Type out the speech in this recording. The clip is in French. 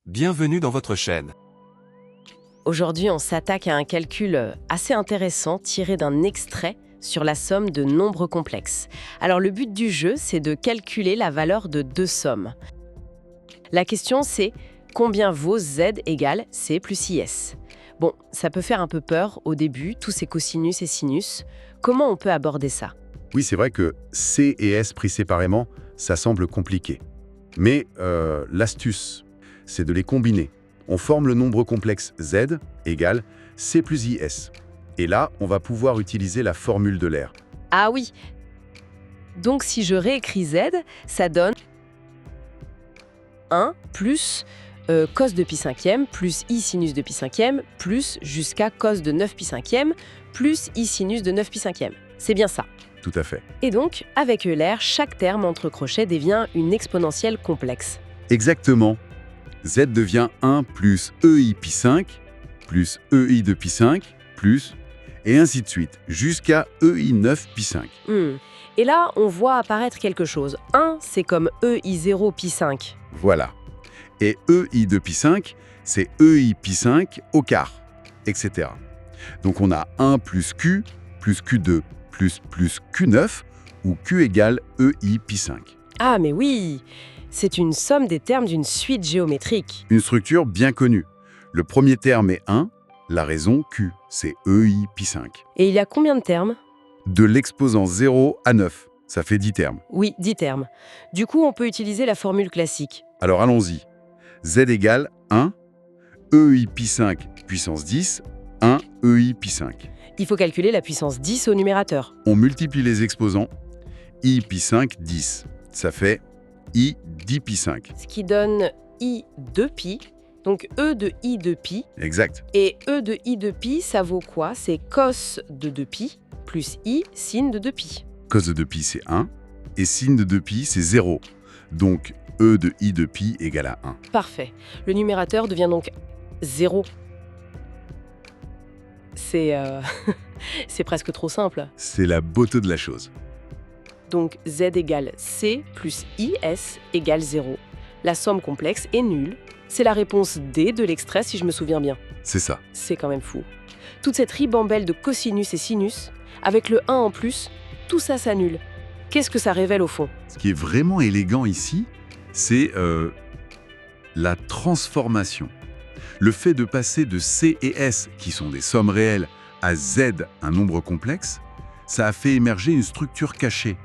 Bienvenue dans votre chaîne. Aujourd'hui, on s'attaque à un calcul assez intéressant tiré d'un extrait sur la somme de nombres complexes. Alors le but du jeu, c'est de calculer la valeur de deux sommes. La question c'est combien vaut z égale c plus is? Bon, ça peut faire un peu peur au début, tous ces cosinus et sinus. Comment on peut aborder ça? Oui, c'est vrai que C et S pris séparément, ça semble compliqué. Mais l'astuce, c'est de les combiner. On forme le nombre complexe Z égale C plus IS. Et là, on va pouvoir utiliser la formule de l'air. Ah oui. Donc si je réécris z, ça donne 1 plus cos de pi cinquième plus i sinus de pi cinquième plus jusqu'à cos de 9 pi cinquième plus i sinus de 9 pi cinquième. C'est bien ça. Tout à fait. Et donc, avec Euler, chaque terme entre crochets devient une exponentielle complexe. Exactement. Z devient 1 plus EI pi 5 plus EI de pi 5 plus et ainsi de suite jusqu'à EI 9 pi 5. Et là, on voit apparaître quelque chose. 1, c'est comme EI0 pi 5. Voilà. Et EI de pi 5, c'est EI pi 5 au quart, etc. Donc on a 1 plus Q plus Q2 plus Q9 où Q égale EI pi 5. Ah mais oui, c'est une somme des termes d'une suite géométrique. Une structure bien connue. Le premier terme est 1, la raison Q, c'est EI pi 5. Et il y a combien de termes? De l'exposant 0 à 9, ça fait 10 termes. Oui, 10 termes. Du coup, on peut utiliser la formule classique. Alors allons-y. Z égale 1, EI pi 5 puissance 10, 1 EI pi 5. Il faut calculer la puissance 10 au numérateur. On multiplie les exposants. I pi 5, 10. Ça fait I 10 pi 5. Ce qui donne I de pi, donc E de I de pi. Exact. Et E de I de pi, ça vaut quoi? C'est cos de 2 pi plus I sin de 2 pi. Cos de 2 pi, c'est 1. Et sin de 2 pi, c'est 0. Donc, E de I de pi égale à 1. Parfait. Le numérateur devient donc 0. C'est presque trop simple. C'est la beauté de la chose. Donc z égale c plus is égale 0. La somme complexe est nulle. C'est la réponse D de l'extrait si je me souviens bien. C'est ça. C'est quand même fou. Toute cette ribambelle de cosinus et sinus, avec le 1 en plus, tout ça s'annule. Qu'est-ce que ça révèle au fond? Ce qui est vraiment élégant ici, c'est la transformation. Le fait de passer de C et S, qui sont des sommes réelles, à Z, un nombre complexe, ça a fait émerger une structure cachée,